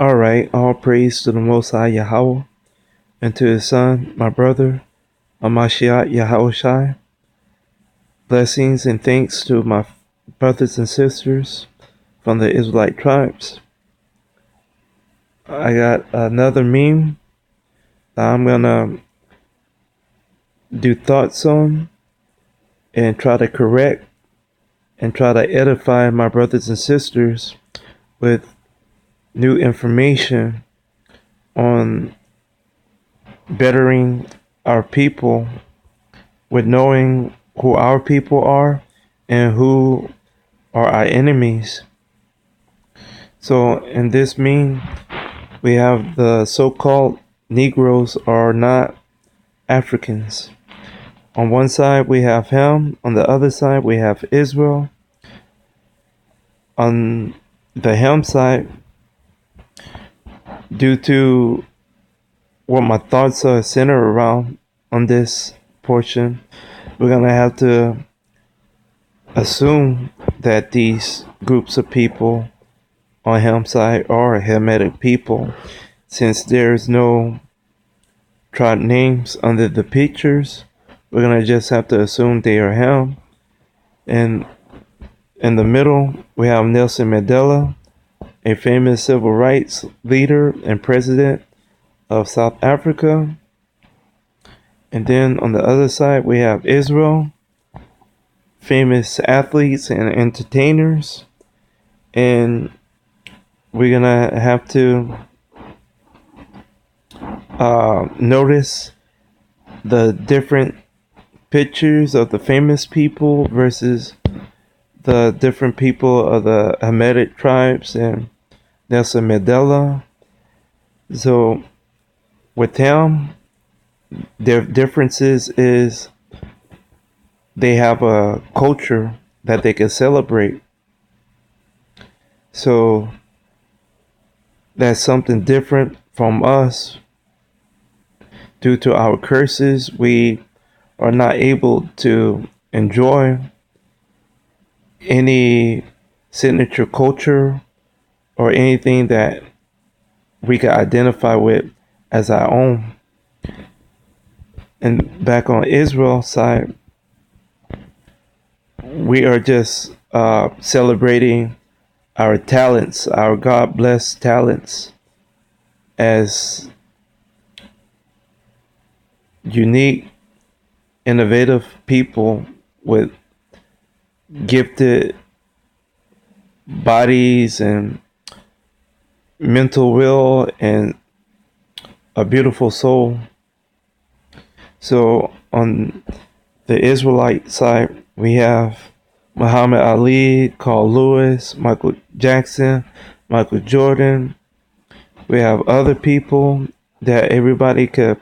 All right, all praise to the Most High Yahweh and to His Son, my brother, Amashiach Yahushai. Blessings and thanks to my brothers and sisters from the Israelite tribes. I got another meme that I'm gonna do thoughts on and try to correct and try to edify my brothers and sisters with new information on bettering our people with knowing who our people are and who are our enemies. So in this meme, we have the so-called Negroes are not Africans. On one side we have Ham, on the other side we have Israel. On the Ham side, due to what my thoughts are centered around on this portion, we're gonna have to assume that these groups of people on Ham side are Hamitic people, since there's no tribe names under the pictures. We're gonna just have to assume they are Ham. And in the middle, we have Nelson Mandela, a famous civil rights leader and president of South Africa. And then on the other side, we have Israel, famous athletes and entertainers. And we're gonna have to notice the different pictures of the famous people versus the different people of the Hamitic tribes and Nelson Mandela. So with them, their differences is they have a culture that they can celebrate. So that's something different from us. Due to our curses, we are not able to enjoy any signature culture or anything that we can identify with as our own. And back on Israel's side, we are just celebrating our talents, our God-blessed talents as unique, innovative people with gifted bodies and mental will and a beautiful soul. So on the Israelite side, we have Muhammad Ali, Carl Lewis, Michael Jackson, Michael Jordan. We have other people that everybody could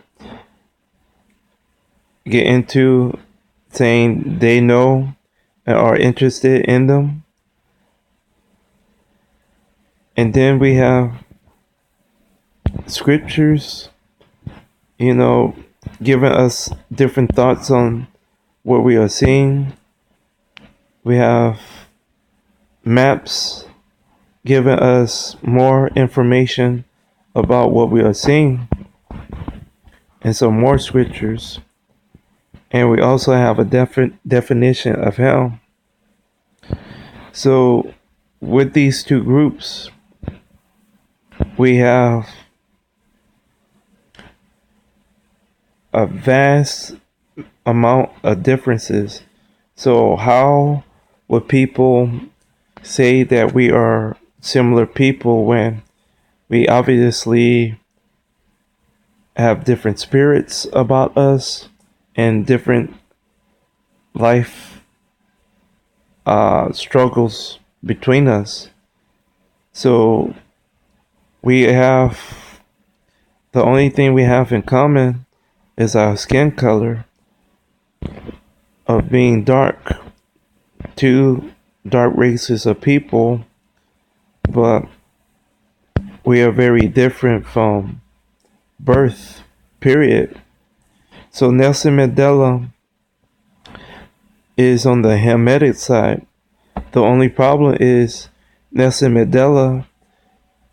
get into, saying they know and are interested in them. And then we have scriptures, giving us different thoughts on what we are seeing. We have maps giving us more information about what we are seeing, and some more scriptures. And we also have a definition of hell. So with these two groups, we have a vast amount of differences. So how would people say that we are similar people when we obviously have different spirits about us and different life struggles between us? So we have, the only thing we have in common is our skin color of being dark. Two dark races of people, but we are very different from birth, period. So Nelson Mandela is on the Hamitic side. The only problem is Nelson Mandela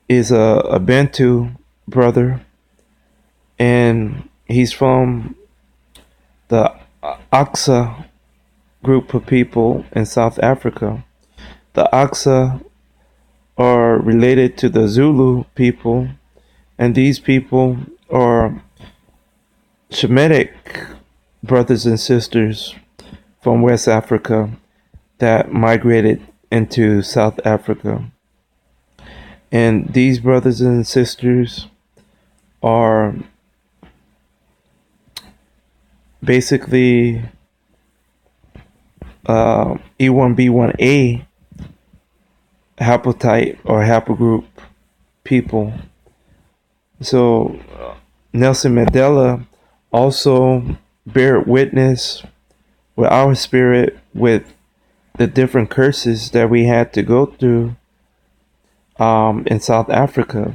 is a Bantu brother, and he's from the Aksa group of people in South Africa. The Aksa are related to the Zulu people, and these people are Shemitic brothers and sisters from West Africa that migrated into South Africa. And these brothers and sisters are basically E1B1A haplotype or haplogroup people. So Nelson Mandela also bear witness with our spirit with the different curses that we had to go through in South Africa.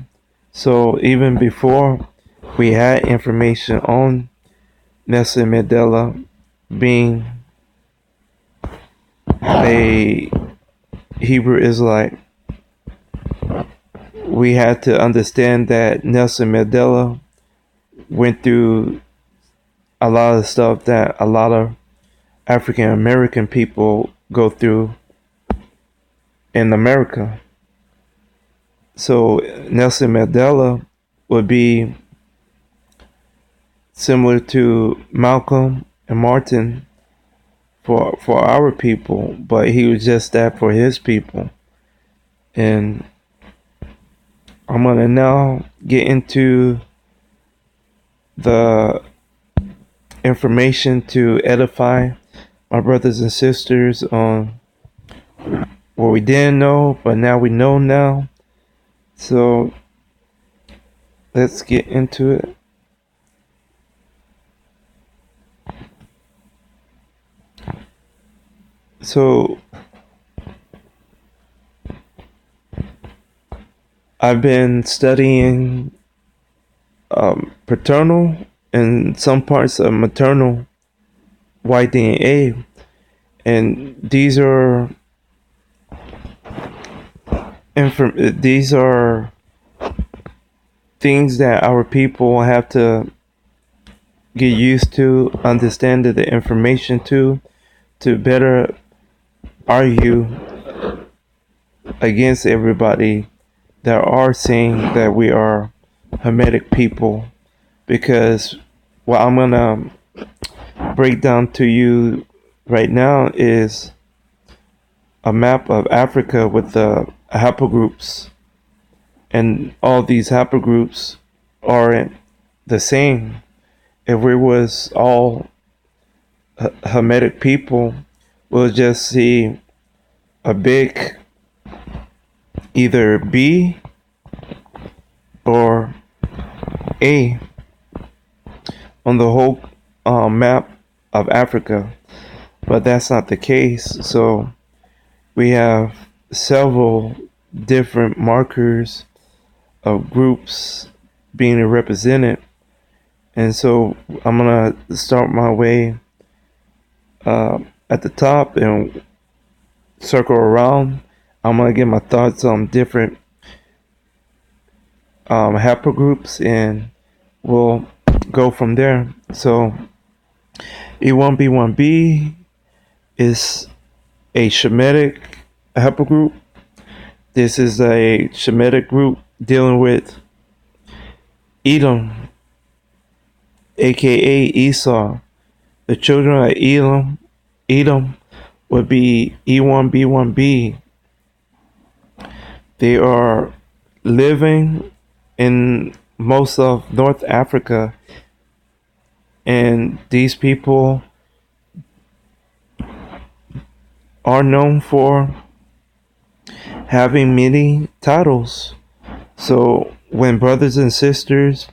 So even before we had information on Nelson Mandela being a Hebrew Israelite, we had to understand that Nelson Mandela went through a lot of stuff that a lot of African American people go through in America. So Nelson Mandela would be similar to Malcolm and Martin for our people, but he was just that for his people. And I'm gonna now get into the information to edify my brothers and sisters on what we didn't know, but now we know now. So let's get into it. So I've been studying paternal and some parts of maternal white DNA, and these are things that our people have to get used to, understand the information to better argue against everybody that are saying that we are Hermetic people, because what I'm gonna break down to you right now is a map of Africa with the haplogroups, and all these haplogroups are the same. If we was all Hermetic people, we'll just see a big either B or A on the whole map of Africa, but that's not the case. So we have several different markers of groups being represented, and so I'm gonna start my way at the top and circle around. I'm gonna get my thoughts on different haplogroups, and we'll go from there. So E1B1B is a Shemitic haplogroup. This is a Shemitic group dealing with Edom, aka Esau. The children of Edom would be E1B1B. They are living in most of North Africa, and these people are known for having many titles. So when brothers and sisters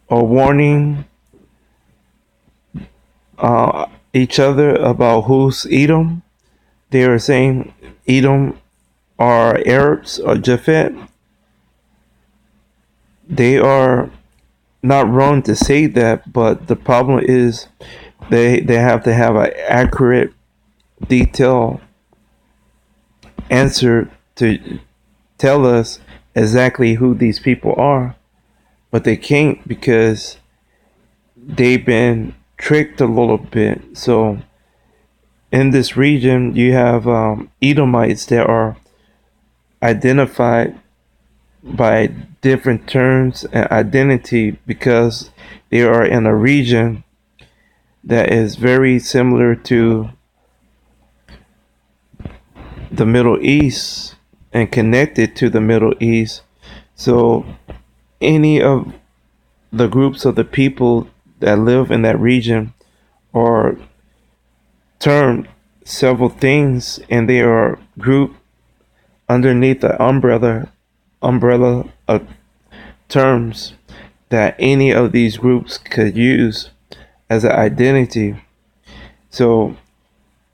are warning each other about who's Edom, they are saying Edom are Arabs or Japhet. They are not wrong to say that, but the problem is they have to have an accurate, detailed answer to tell us exactly who these people are, but they can't because they've been tricked a little bit. So in this region, you have Edomites that are identified by different terms and identity because they are in a region that is very similar to the Middle East and connected to the Middle East. So any of the groups of the people that live in that region are termed several things, and they are grouped underneath the umbrella of terms that any of these groups could use as an identity. So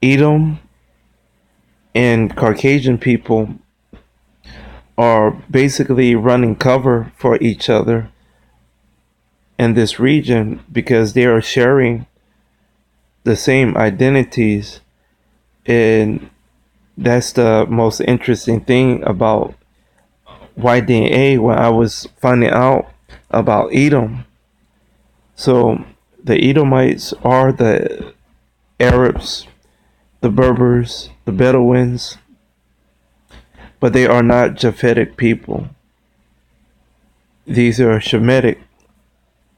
Edom and Caucasian people are basically running cover for each other in this region because they are sharing the same identities. And that's the most interesting thing about YDA when I was finding out about Edom. So the Edomites are the Arabs, the Berbers, the Bedouins, but they are not Japhetic people. These are Shemitic.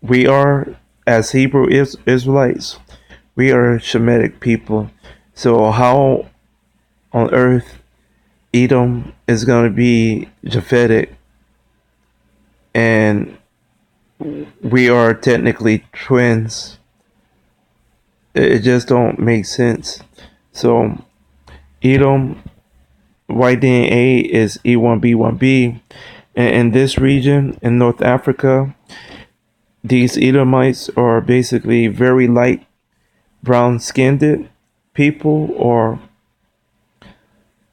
We are, as Hebrew Israelites, we are Shemitic people. So how on earth Edom is going to be Japhetic and we are technically twins? It just don't make sense. So Edom YDNA is E1B1B. And in this region in North Africa, these Edomites are basically very light brown skinned people or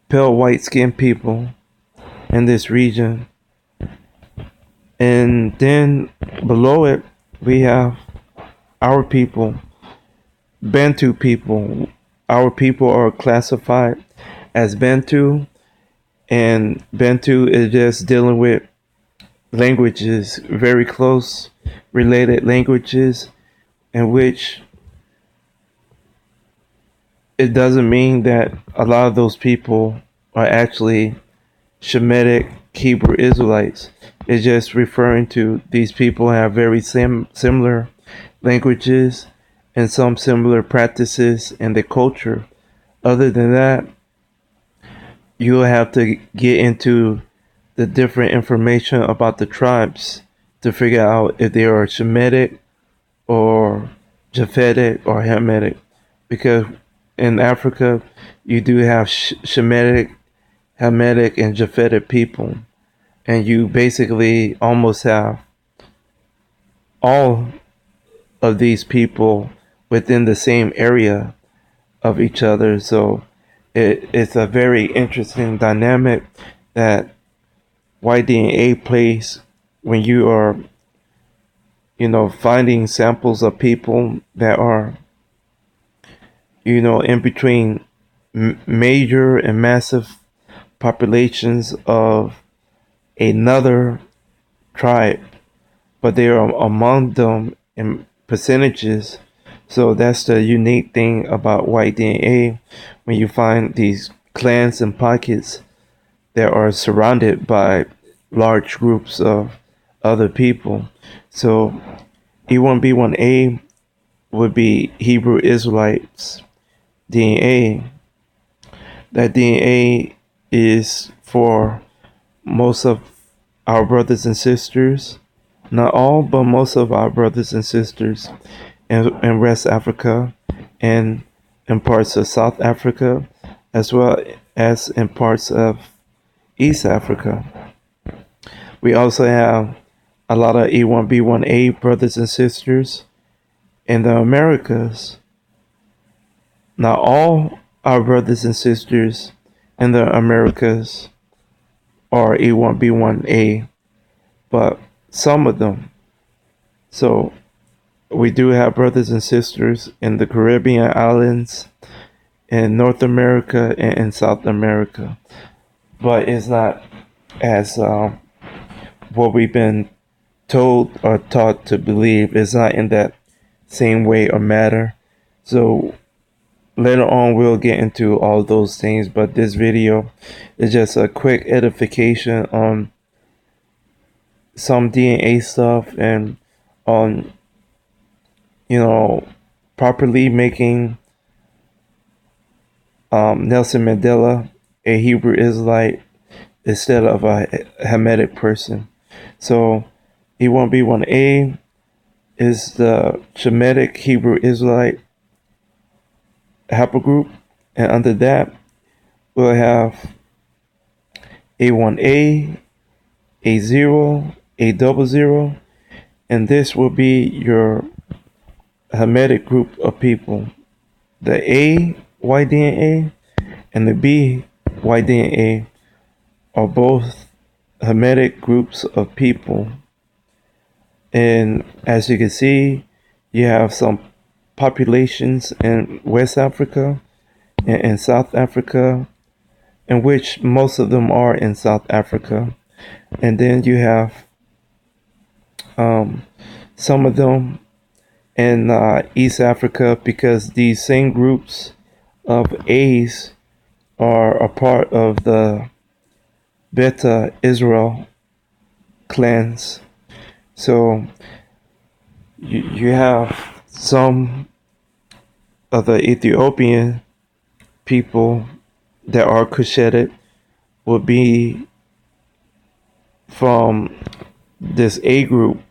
pale white skinned people in this region. And then below it, we have our people, Bantu people. Our people are classified as Bantu, and Bantu is just dealing with languages, very close related languages, in which it doesn't mean that a lot of those people are actually Shemitic Hebrew Israelites. It's just referring to these people have very similar languages and some similar practices in the culture. Other than that, you'll have to get into the different information about the tribes to figure out if they are Shemitic or Japhetic or Hamitic. Because in Africa, you do have Shemitic, Hamitic, and Japhetic people. And you basically almost have all of these people within the same area of each other. So it's a very interesting dynamic that YDNA plays when you are, finding samples of people that are, in between major and massive populations of another tribe, but they are among them in percentages. So that's the unique thing about white DNA when you find these clans and pockets that are surrounded by large groups of other people. So E1B1A would be Hebrew Israelites DNA. That DNA is for most of our brothers and sisters, not all, but most of our brothers and sisters in West Africa and in parts of South Africa, as well as in parts of East Africa. We also have a lot of E1B1A brothers and sisters in the Americas. Not all our brothers and sisters in the Americas are E1B1A, but some of them. So we do have brothers and sisters in the Caribbean islands, in North America, and in South America, but it's not as what we've been told or taught to believe is not in that same way or matter. So later on we'll get into all those things, but this video is just a quick edification on some DNA stuff and on, you know, properly making Nelson Mandela a Hebrew Israelite instead of a Hamitic person. So E1B1A is the Shemitic Hebrew Israelite Halpogroup, and under that we'll have A1A, A0, A00, and this will be your Hamitic group of people. The A YDNA and the B YDNA are both Hamitic groups of people. And as you can see, you have some populations in West Africa and in South Africa, in which most of them are in South Africa. And then you have some of them in East Africa, because these same groups of A's are a part of the Beta Israel clans. So you have some of the Ethiopian people that are Cushitic will be from this A group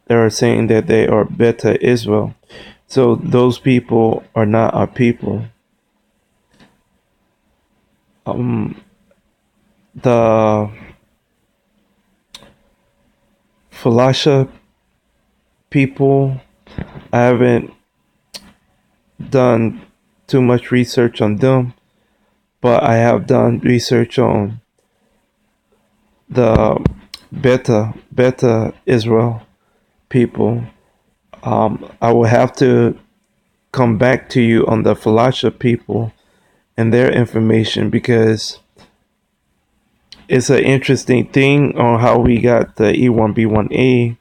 that are saying that they are Beta Israel. So those people are not our people. The Falasha people, I haven't done too much research on them, but I have done research on the Beta Israel people. I will have to come back to you on the Falasha people and their information, because it's an interesting thing on how we got the E1B1A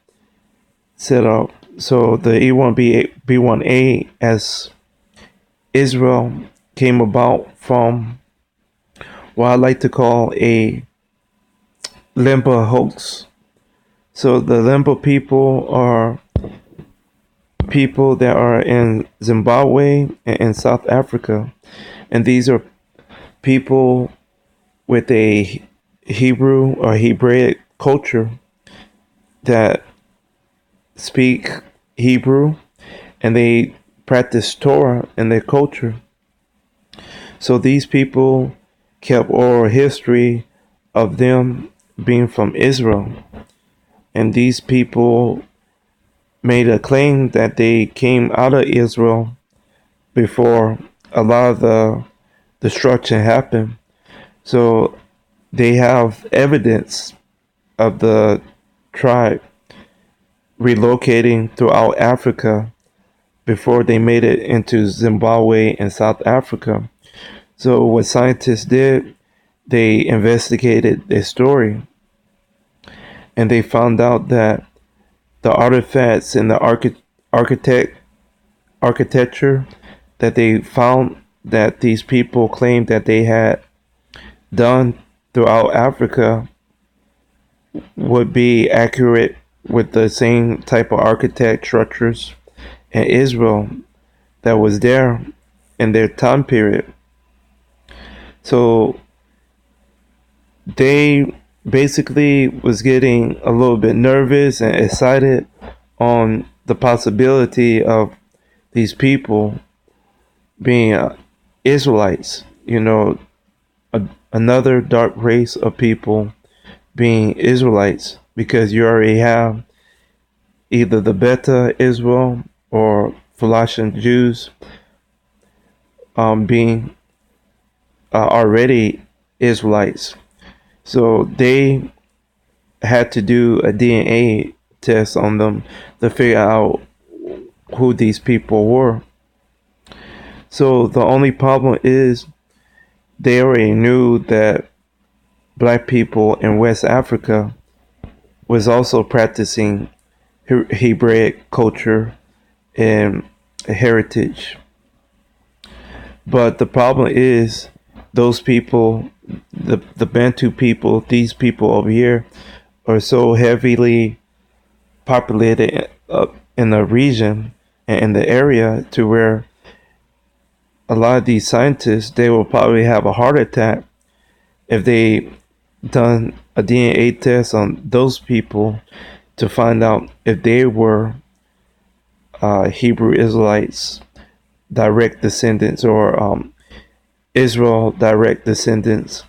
set up. So the E1B1A as Israel came about from what I like to call a Limba hoax. So the Limba people are people that are in Zimbabwe and in South Africa, and these are people with a Hebrew or Hebraic culture that speak Hebrew, and they practice Torah in their culture. So these people kept oral history of them being from Israel, and these people made a claim that they came out of Israel before a lot of the destruction happened. So they have evidence of the tribe relocating throughout Africa before they made it into Zimbabwe and South Africa. So what scientists did, they investigated their story, and they found out that the artifacts and the architecture that they found that these people claimed that they had done throughout Africa would be accurate with the same type of architect structures in Israel that was there in their time period. So they basically was getting a little bit nervous and excited on the possibility of these people being Israelites, another dark race of people being Israelites, because you already have either the Beta Israel or Falashan Jews being already Israelites. So they had to do a DNA test on them to figure out who these people were. So the only problem is they already knew that black people in West Africa was also practicing Hebraic culture and heritage. But the problem is those people, the Bantu people, these people over here, are so heavily populated in the region and in the area to where a lot of these scientists, they will probably have a heart attack if they done a DNA test on those people to find out if they were Hebrew Israelites direct descendants or Israel direct descendants.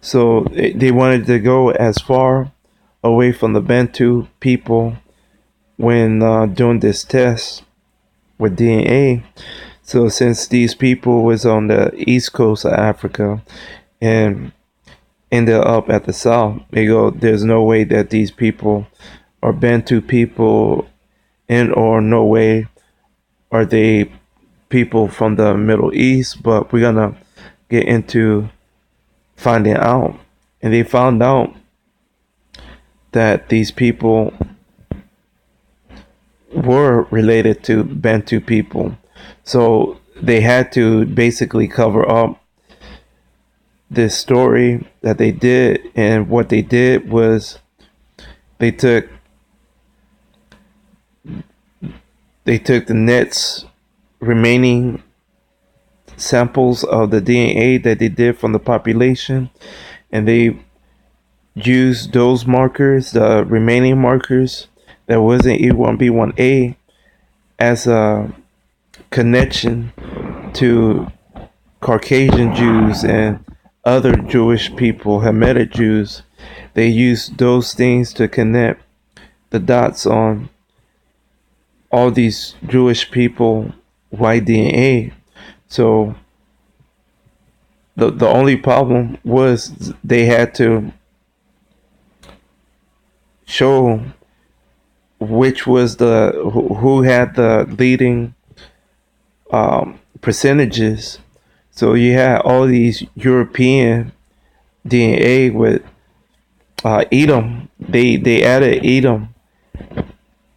So they wanted to go as far away from the Bantu people when doing this test with DNA. So since these people was on the east coast of Africa and ended up at the south, they go, there's no way that these people are Bantu people, and or no way are they people from the Middle East. But we're gonna get into finding out. And they found out that these people were related to Bantu people. So they had to basically cover up this story that they did. And what they did was they took the next remaining samples of the DNA that they did from the population, and they used those markers, the remaining markers that wasn't E1B1A, as a connection to Caucasian Jews and other Jewish people, Hamitic Jews. They used those things to connect the dots on all these Jewish people, white DNA. So the only problem was they had to show which was the who had the leading percentages. So you had all these European DNA with Edom. They added Edom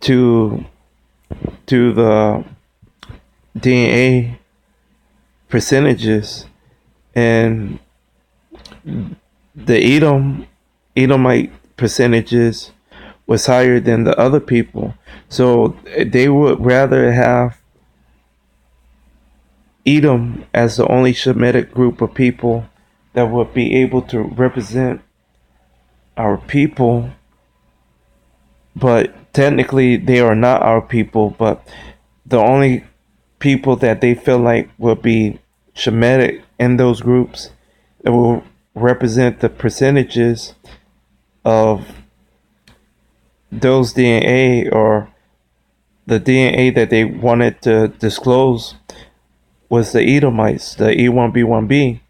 to the DNA percentages, and the Edomite percentages was higher than the other people. So they would rather have Edom as the only Shemitic group of people that would be able to represent our people. But technically they are not our people, but the only people that they feel like will be Shemitic in those groups that will represent the percentages of those DNA, or the DNA that they wanted to disclose, was the Edomites, the E1B1B.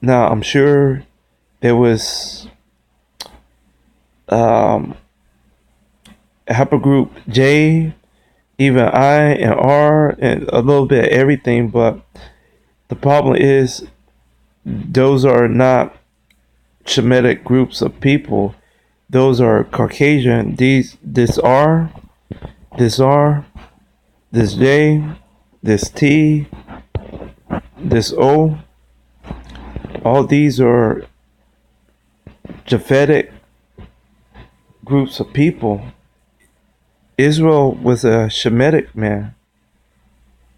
Now I'm sure there was Halpogroup J, even I and R, and a little bit of everything, but the problem is those are not Shemitic groups of people. Those are Caucasian. This R, this J, this T, this O, all these are Japhetic groups of people. Israel was a Shemitic man.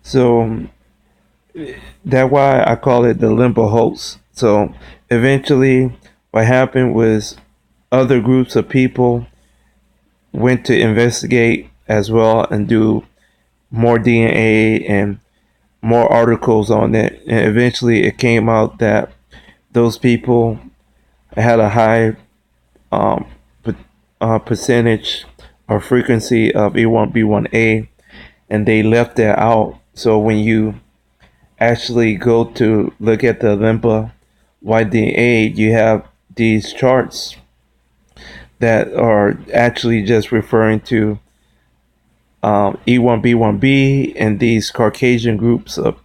So that's why I call it the limbo hoax. So eventually what happened was other groups of people went to investigate as well and do more DNA and more articles on it. And eventually it came out that those people had a high um, percentage or frequency of E1B1A, and they left that out. So when you actually go to look at the Limba YDA, you have these charts that are actually just referring to E1B1B and these Caucasian groups of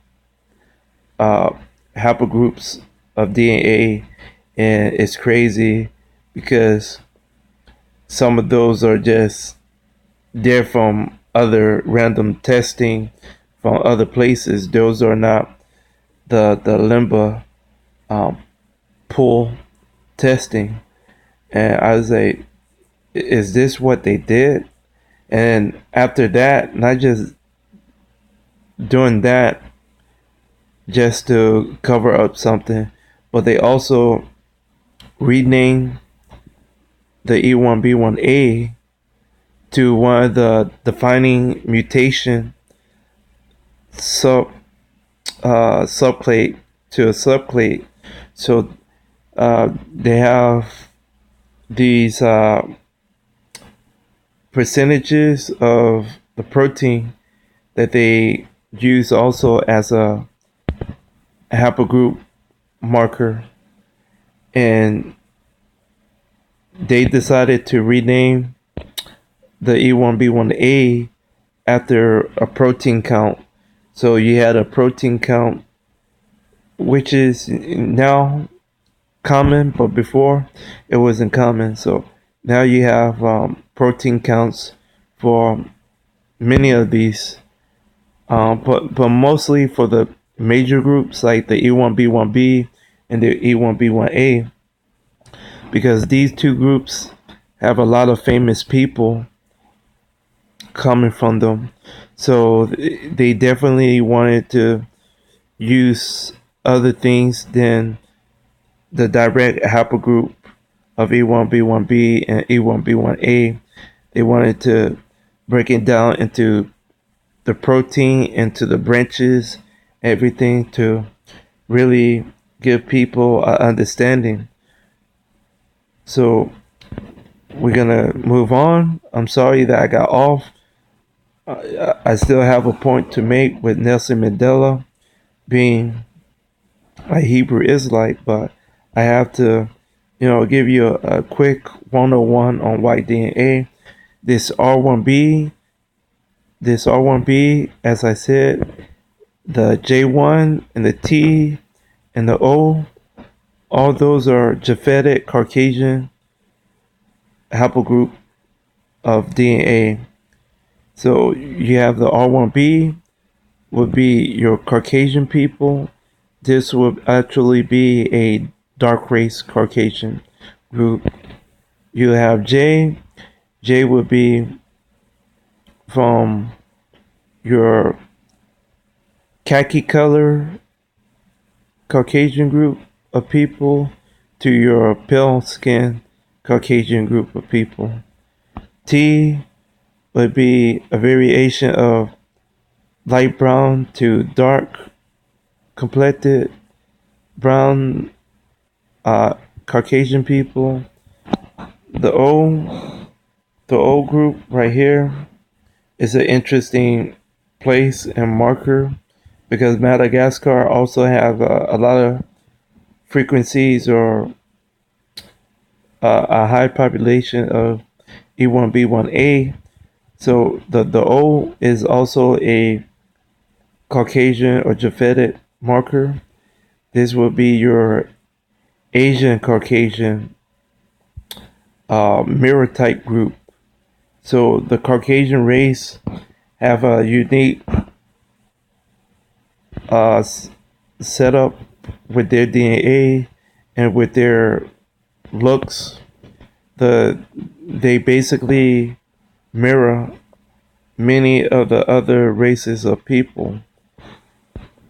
haplogroups of DNA, And it's crazy because some of those are just they're from other random testing from other places. Those are not the limba um, pool testing. And I was like, is this what they did? And after that, not just doing that just to cover up something, but they also renamed the E1B1A to one of the defining mutation sub subclade to a subclade. So they have these percentages of the protein that they use also as a haplogroup marker, and they decided to rename the E1B1A after a protein count. So you had a protein count, which is now common, but before it wasn't common. So now you have protein counts for many of these, but mostly for the major groups like the E1B1B and the E1B1A, because these two groups have a lot of famous people coming from them. So they definitely wanted to use other things than the direct haplogroup of E1B1B and E1B1A. They wanted to break it down into the protein, into the branches, everything to really give people an understanding. So we're gonna move on. I'm sorry that I got off. I still have a point to make with Nelson Mandela being a Hebrew Israelite, but I have to, give you a quick 101 on white DNA. This R1B, this R1B, as I said, the J1 and the T and the O, all those are Japhetic Caucasian haplogroup of DNA. So you have the R1B would be your Caucasian people. This would actually be a dark race Caucasian group. You have J. J would be from your khaki color Caucasian group of people to your pale skin Caucasian group of people. T would be a variation of light brown to dark complected brown Caucasian people. The O group right here is an interesting place and marker because Madagascar also have a lot of frequencies or a high population of E1B1A. So the O is also a Caucasian or Japhetic marker. This will be your Asian Caucasian mirror type group. So the Caucasian race have a unique uh, setup with their DNA and with their looks. They basically mirror many of the other races of people.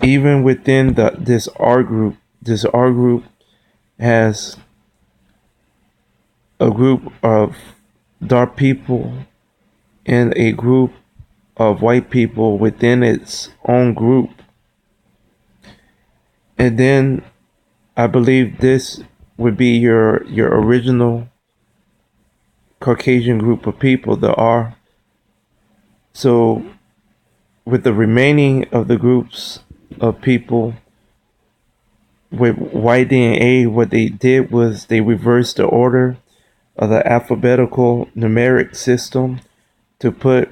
Even within this R group has a group of dark people and a group of white people within its own group. And then I believe this would be your original Caucasian group of people, the R. So with the remaining of the groups of people with white DNA, what they did was they reversed the order of the alphabetical numeric system to put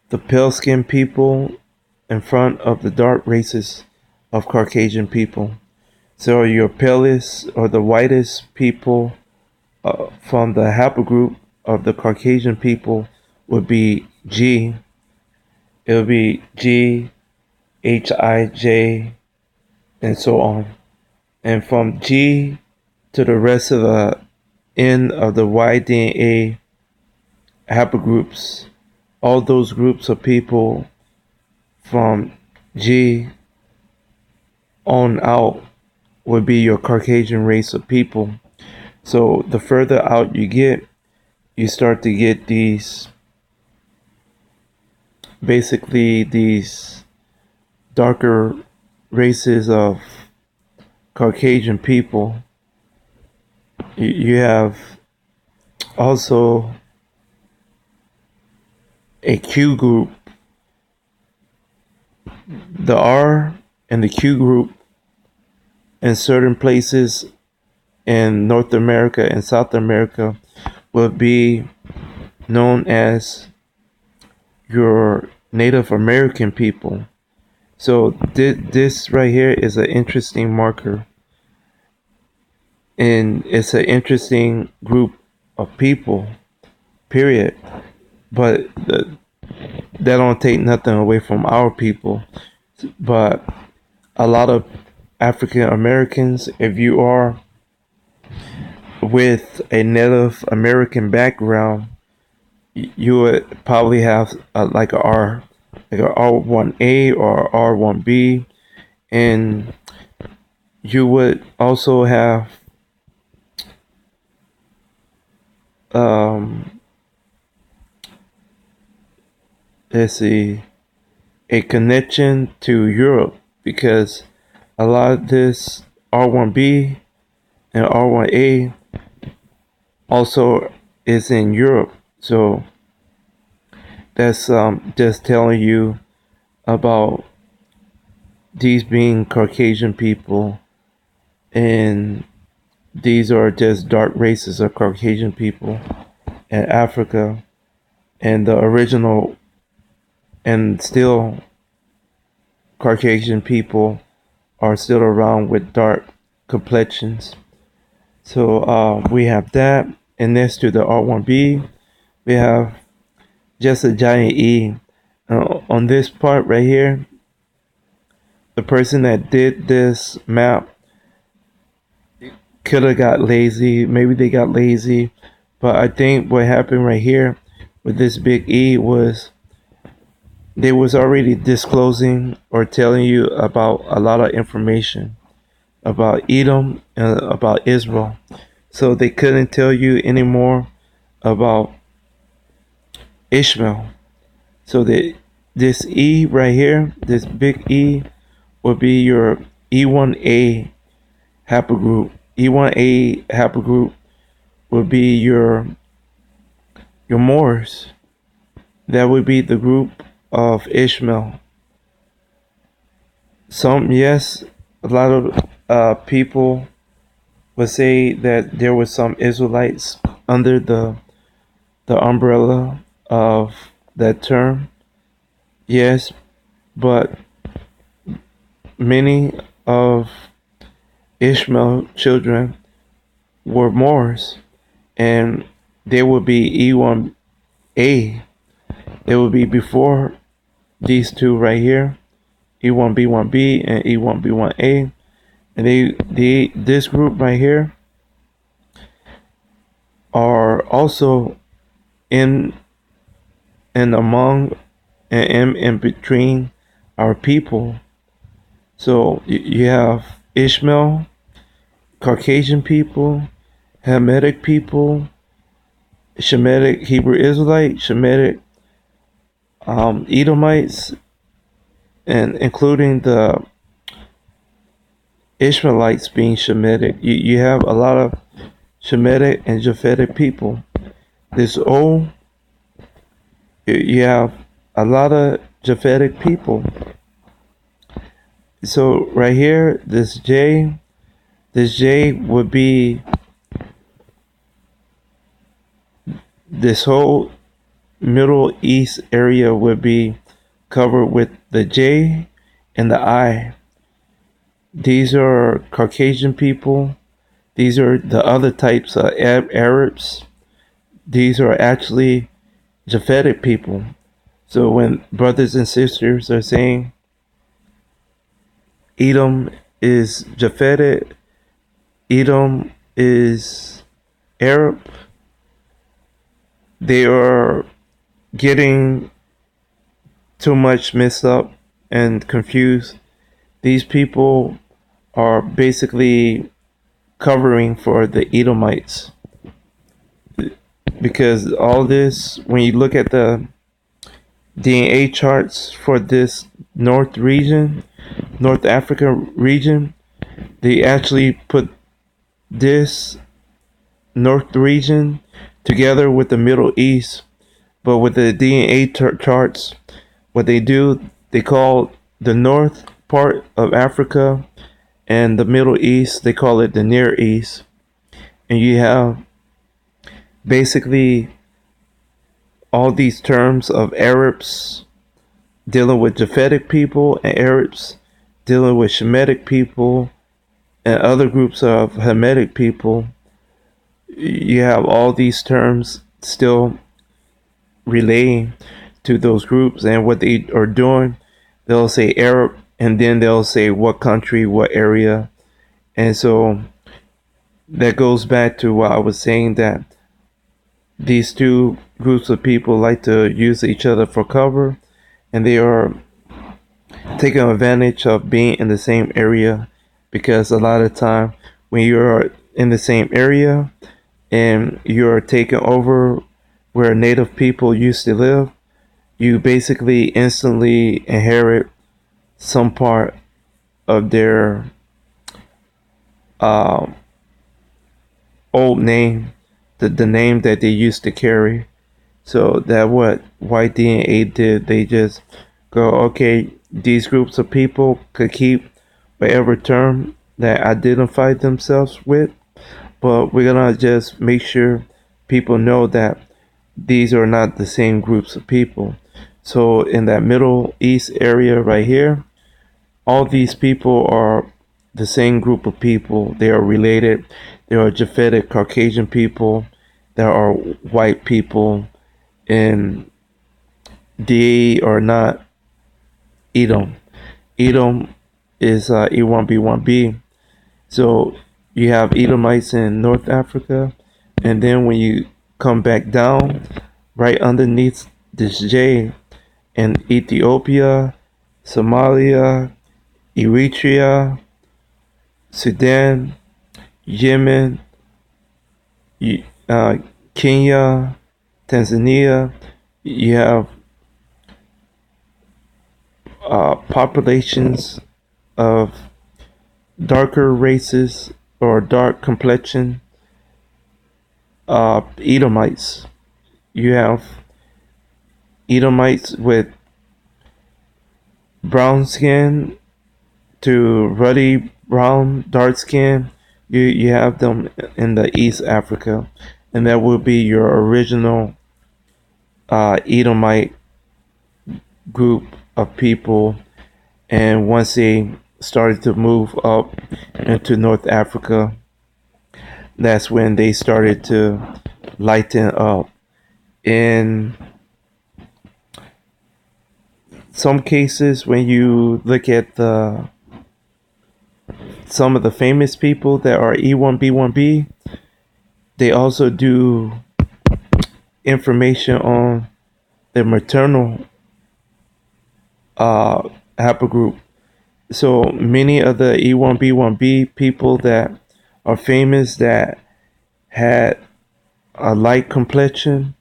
the pale skinned people in front of the dark races of Caucasian people. So your palest or the whitest people from the haplogroup of the Caucasian people would be G. It would be G, Hij, and so on. And from G to the rest of the N of the Y-DNA haplogroups, all those groups of people from G on out would be your Caucasian race of people. So the further out you get, you start to get these darker races of Caucasian people. You have also a Q group. The R and the Q group in certain places in North America and South America will be known as your Native American people. So this right here is an interesting marker, and it's an interesting group of people, period. But that don't take nothing away from our people. But a lot of African Americans, if you are with a Native American background, you would probably have like a R1A or R1B, and you would also have um, let's see, a connection to Europe, because a lot of this R1B and R1A also is in Europe. So that's just telling you about these being Caucasian people, and these are just dark races of Caucasian people in Africa, and the original and still Caucasian people are still around with dark complexions. So we have that, and next to the R1B, we have just a giant E. On this part right here, the person that did this map could have got lazy. Maybe they got lazy, but I think what happened right here with this big E was they was already disclosing or telling you about a lot of information about Edom and about Israel. So they couldn't tell you anymore about Ishmael. So this E right here, this big E, would be your E1A haplogroup. E1A haplogroup would be your Moors. That would be the group of Ishmael. Yes, a lot of people would say that there were some Israelites under the umbrella of that term. Yes, but many of Ishmael children were Moors, and they would be E1A. It would be before these two right here, E1B1B and E1B1A, and this group right here are also in and among and in between our people. So you have Ishmael, Caucasian people, Hamitic people, Shemitic Hebrew Israelite, Shemitic Edomites, and including the Ishmaelites being Shemitic. You have a lot of Shemitic and Japhetic people. This O, you have a lot of Japhetic people. So right here, this J would be this whole Middle East area would be covered with the J and the I. These are Caucasian people. These are the other types of Arabs. These are actually Japhetic people. So when brothers and sisters are saying Edom is Japhetic, Edom is Arab, they are getting too much messed up and confused. These people are basically covering for the Edomites because all this, when you look at the DNA charts for this North Africa region, they actually put this North region together with the Middle East. But with the DNA charts, what they do, they call the north part of Africa and the Middle East, they call it the Near East. And you have basically all these terms of Arabs dealing with Japhetic people and Arabs dealing with Shemitic people and other groups of Hamitic people. You have all these terms still relating to those groups, and what they are doing, they'll say Arab and then they'll say what country, what area. And so that goes back to what I was saying, that these two groups of people like to use each other for cover, and they are taking advantage of being in the same area, because a lot of time when you're in the same area and you're taking over where native people used to live, you basically instantly inherit some part of their uh, old name, the name that they used to carry. So that what white DNA did. They just go, okay, these groups of people could keep whatever term that identify themselves with, but we're gonna just make sure people know that these are not the same groups of people. So in that Middle East area right here, all these people are the same group of people. They are related. There are Japhetic Caucasian people. There are white people, and they are not Edom. Edom is E1B1B. So you have Edomites in North Africa, and then when you come back down, right underneath this J, in Ethiopia, Somalia, Eritrea, Sudan, Yemen, uh, Kenya, Tanzania, you have populations of darker races or dark complexion, Edomites. You have Edomites with brown skin to ruddy brown, dark skin. You have them in the East Africa, and that will be your original Edomite group of people. And once they started to move up into North Africa, that's when they started to lighten up. In some cases, when you look at some of the famous people that are E1B1B, they also do information on their maternal Halpogroup. So many of the E1B1B people that are famous that had a light complexion,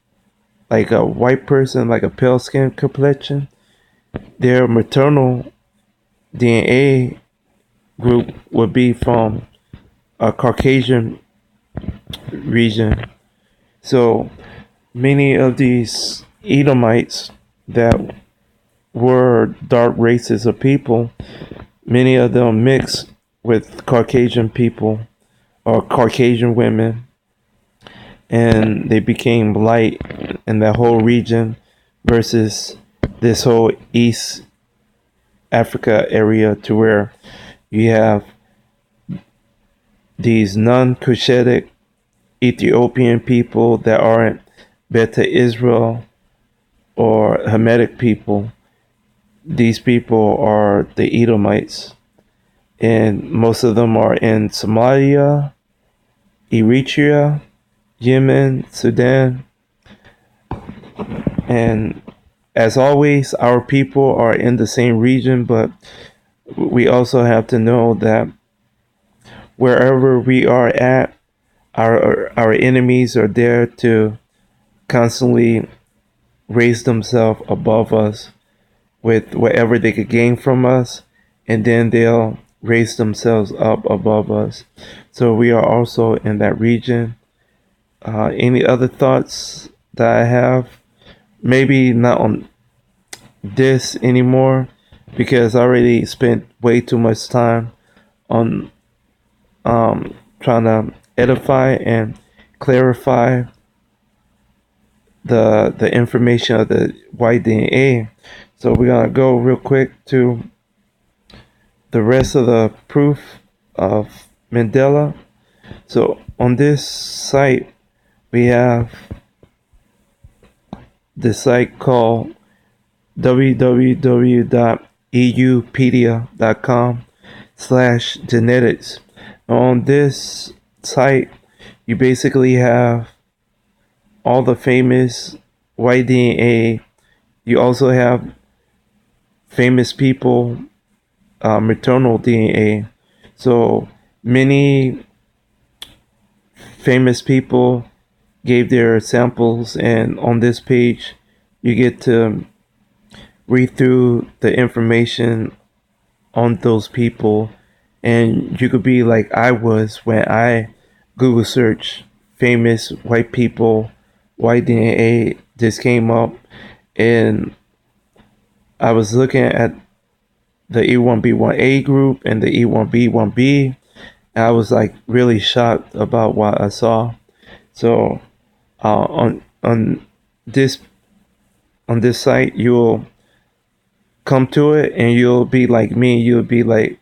like a white person, like a pale skin complexion, their maternal DNA group would be from a Caucasian region. So many of these Edomites that were dark races of people, many of them mixed with Caucasian people or Caucasian women, and they became light in that whole region versus this whole East Africa area, to where You have these non-Cushitic Ethiopian people that aren't Beta Israel or Hamitic people. These people are the Edomites, and most of them are in Somalia, Eritrea, Yemen, Sudan, and as always, our people are in the same region, but we also have to know that wherever we are at, our enemies are there to constantly raise themselves above us with whatever they could gain from us, and then they'll raise themselves up above us. So we are also in that region. Any other thoughts that I have? Maybe not on this anymore because I already spent way too much time on trying to edify and clarify the information of the white DNA. So we're gonna go real quick to the rest of the proof of Mandela. So on this site we have the site called www.eupedia.com/genetics. On this site, you basically have all the famous white DNA. You also have famous people, maternal DNA. So many famous people gave their samples, and on this page, you get to read through the information on those people, and you could be like I was when I Google search famous white people, white DNA. This came up, and I was looking at the E1B1A group and the E1B1B. And I was like really shocked about what I saw. So on this on this site, you'll come to it and you'll be like me. You'll be like,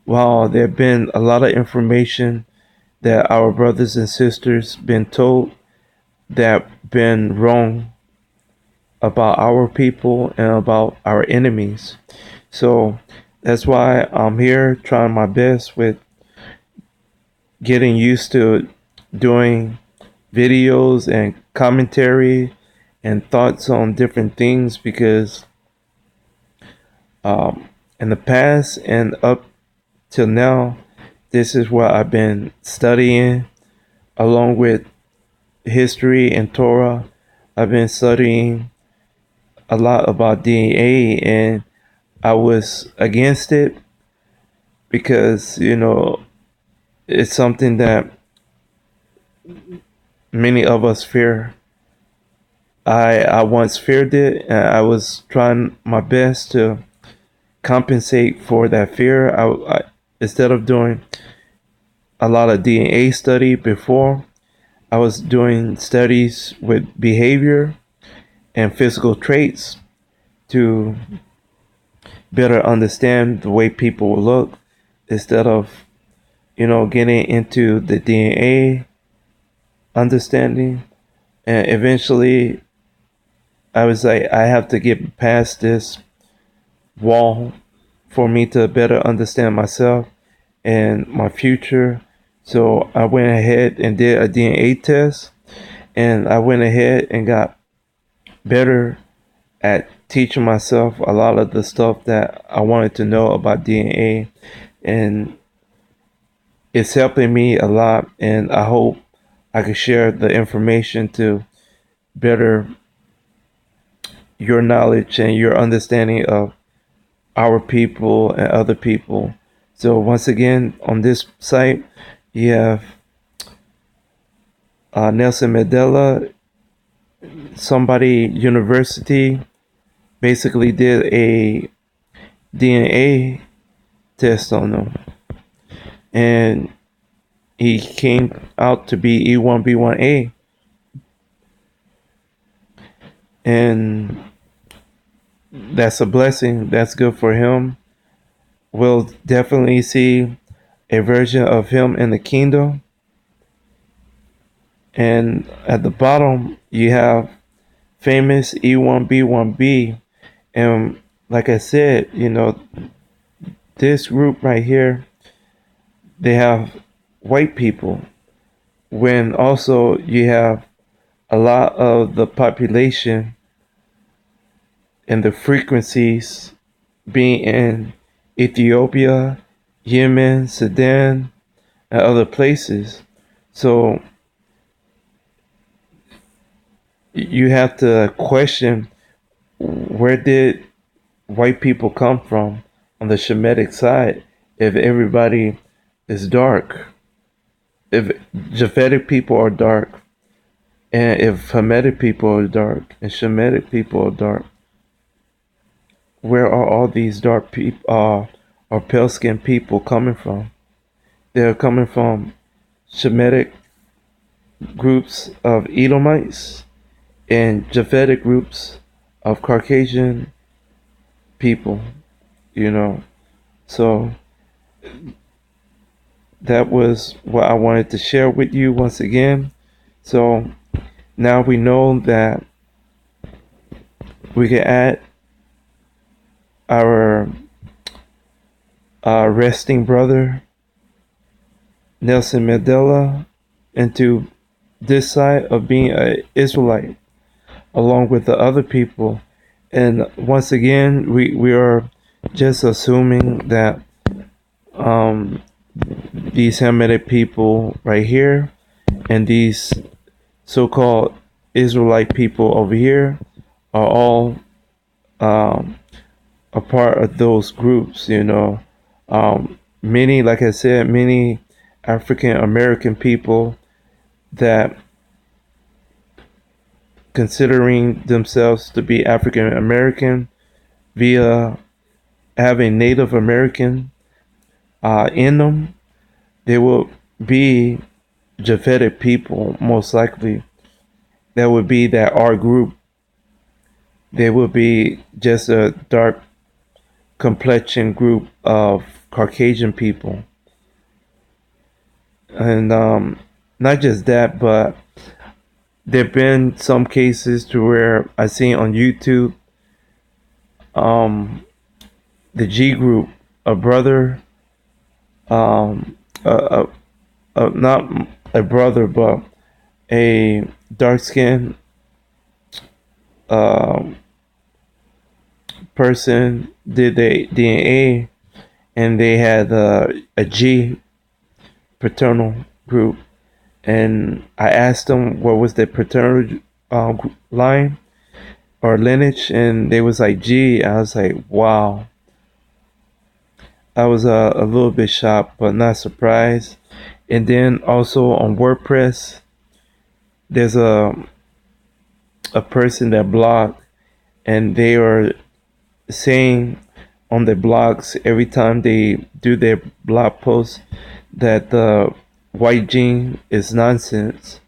wow, there have been a lot of information that our brothers and sisters been told that been wrong about our people and about our enemies. So that's why I'm here trying my best with getting used to doing videos and commentary and thoughts on different things because in the past and up till now, this is what I've been studying along with history and Torah. I've been studying a lot about DNA, and I was against it because, it's something that many of us fear. I once feared it, and I was trying my best to compensate for that fear. Instead of doing a lot of DNA study before, I was doing studies with behavior and physical traits to better understand the way people look instead of, getting into the DNA understanding. And eventually I was like, I have to get past this wall for me to better understand myself and my future. So I went ahead and did a DNA test, and I went ahead and got better at teaching myself a lot of the stuff that I wanted to know about DNA, and it's helping me a lot. And I hope I can share the information to better your knowledge and your understanding of our people and other people. So once again, on this site, you have Nelson Mandela. Somebody university basically did a DNA test on him, and he came out to be E1B1A, and that's a blessing. That's good for him. we'll definitely see a version of him in the kingdom. And at the bottom, you have famous E1B1B. And like I said, this group right here, they have white people. When also you have a lot of the population and the frequencies being in Ethiopia, Yemen, Sudan, and other places. So you have to question, where did white people come from on the Shemitic side if everybody is dark? If Japhetic people are dark, and if Hamitic people are dark, and Shemitic people are dark, where are all these dark people, or pale skinned people coming from? They're coming from Shemitic groups of Edomites and Japhetic groups of Caucasian people, you know. So that was what I wanted to share with you once again. So now we know that we can add our resting brother Nelson Mandela into this side of being an Israelite along with the other people. And once again, we are just assuming that um, these Hamitic people right here and these so-called Israelite people over here are all um, a part of those groups. Many, like I said, many African American people that considering themselves to be African American via having Native American in them, they will be Japhetic people, most likely. That would be that our group. They would be just a dark complexion group of Caucasian people. And not just that, but there have been some cases to where I seen on YouTube um, the G group, a brother, um, not a brother, but a dark skinned um person did the DNA, and they had a G paternal group. And I asked them what was their paternal line or lineage, and they was like G. I was like, wow. I was a little bit shocked, but not surprised. And then also on WordPress, there's a person that blogged, and they are saying on their blogs every time they do their blog posts that the white gene is nonsense,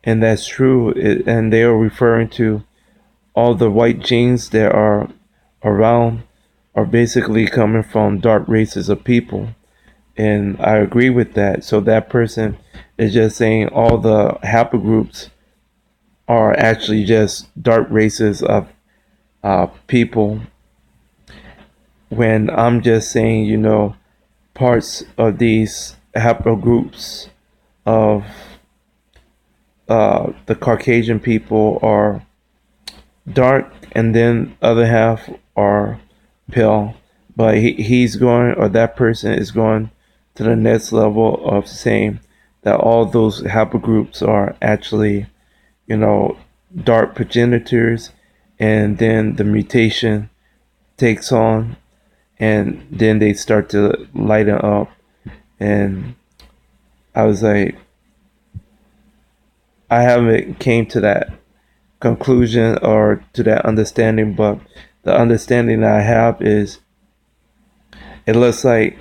and that's true. And they are referring to all the white genes that are around are basically coming from dark races of people, and I agree with that. So that person is just saying all the haplogroups are actually just dark races of people, when I'm just saying, parts of these haplogroups of the Caucasian people are dark, and then other half are pale. But he's going, or that person is going to the next level of saying that all those haplogroups are actually, dark progenitors, and then the mutation takes on, and then they start to lighten up. And I was like, I haven't came to that conclusion or to that understanding, but the understanding that I have is, it looks like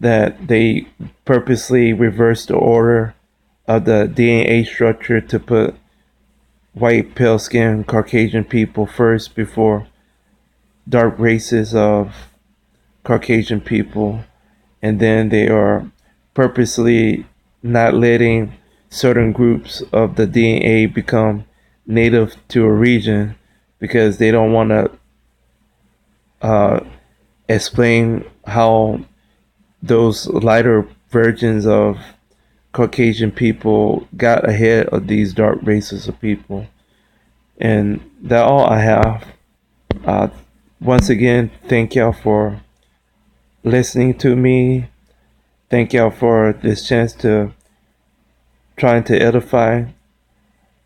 that they purposely reversed the order of the DNA structure to put white, pale skinned Caucasian people first before dark races of Caucasian people, and then they are purposely not letting certain groups of the DNA become native to a region because they don't want to uh, explain how those lighter versions of Caucasian people got ahead of these dark races of people. And that's all I have. Uh, Once again, thank y'all for listening to me. Thank y'all for this chance to trying to edify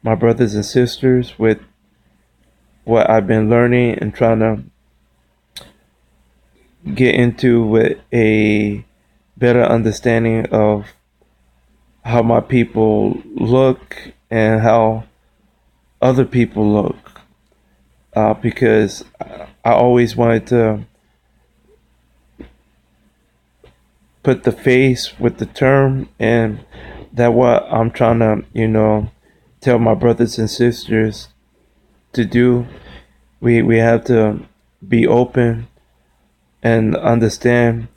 my brothers and sisters with what I've been learning and trying to get into with a better understanding of how my people look and how other people look. Because I always wanted to put the face with the term, and that what I'm trying to, tell my brothers and sisters to do. We have to be open and understand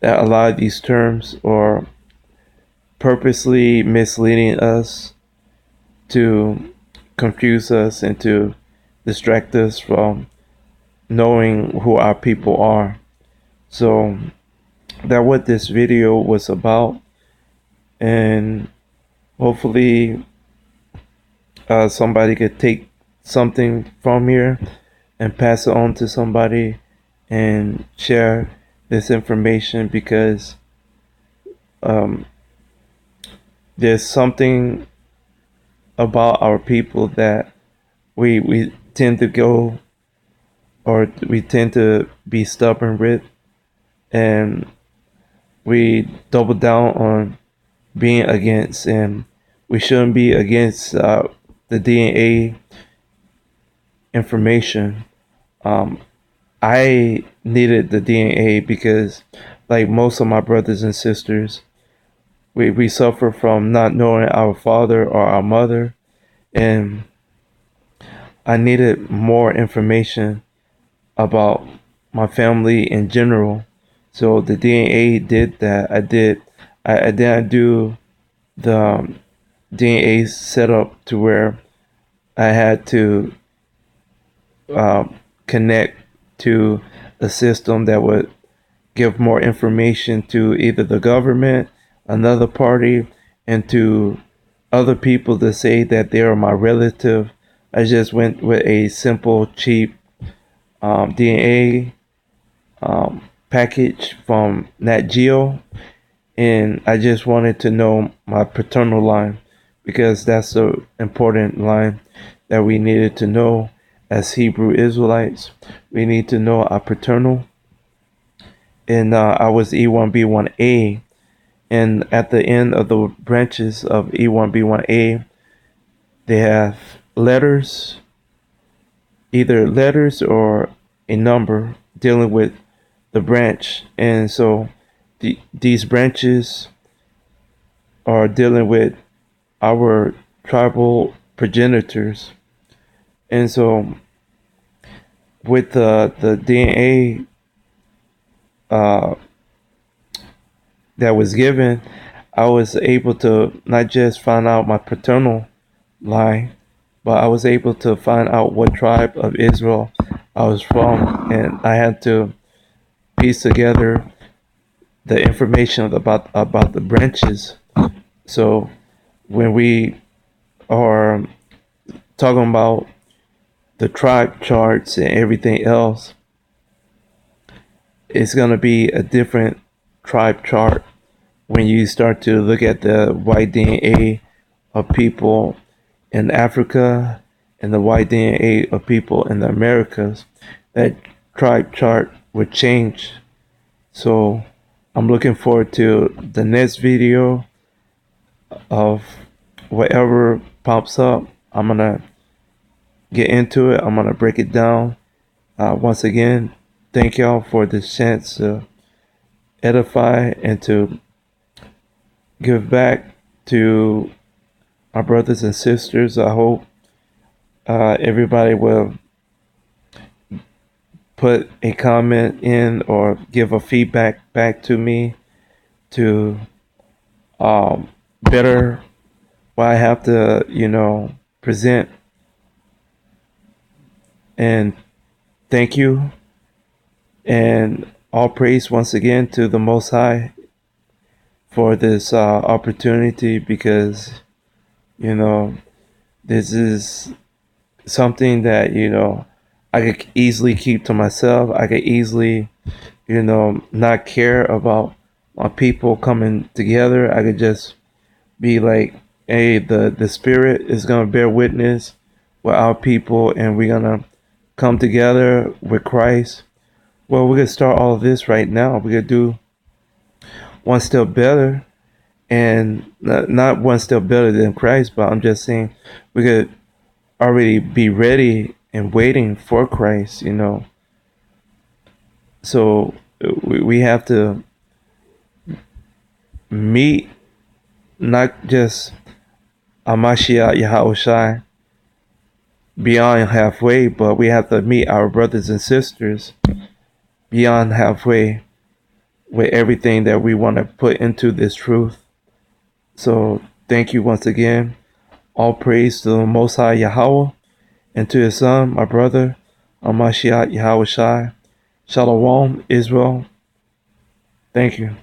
that a lot of these terms are purposely misleading us to confuse us and to distract us from knowing who our people are. So that what this video was about, and hopefully somebody could take something from here and pass it on to somebody and share this information, because um, there's something about our people that we tend to go, or we tend to be stubborn with, and we double down on being against, and we shouldn't be against the DNA information. Um, I needed the DNA because, like most of my brothers and sisters, we suffer from not knowing our father or our mother, and I needed more information about my family in general. So the DNA did that. I didn't do the DNA setup to where I had to connect to a system that would give more information to either the government, another party, and to other people to say that they are my relative. I just went with a simple, cheap DNA package from Nat Geo, and I just wanted to know my paternal line, because that's the important line that we needed to know as Hebrew Israelites. We need to know our paternal, and I was E1B1A, and at the end of the branches of E1B1A, they have letters, either letters or a number dealing with the branch, and so these branches are dealing with our tribal progenitors. And so with the DNA that was given, I was able to not just find out my paternal line, but I was able to find out what tribe of Israel I was from, and I had to piece together the information about the branches. So when we are talking about the tribe charts and everything else, it's going to be a different tribe chart when you start to look at the white DNA of people in Africa and the white DNA of people in the Americas. That tribe chart would change. So I'm looking forward to the next video of whatever pops up. I'm going to get into it. I'm going to break it down. Once again, thank y'all for this chance to edify and to give back to my brothers and sisters. I hope everybody will put a comment in or give a feedback back to me to better what I have to, present. And thank you. And all praise once again to the Most High for this opportunity because, you know, this is something that, I could easily keep to myself. I could easily, not care about my people coming together. I could just be like, hey, the Spirit is going to bear witness with our people and we're going to come together with Christ. Well, we're going to start all of this right now. We're going to do one step better and not one step better than Christ, but I'm just saying we could already be ready and waiting for Christ, So we have to meet not just Amashiach Yahushai beyond halfway, but we have to meet our brothers and sisters beyond halfway with everything that we want to put into this truth. So thank you once again. All praise to the Most High Yahweh and to His Son, my brother, Amashiach Yahushai. Shalom, Israel. Thank you.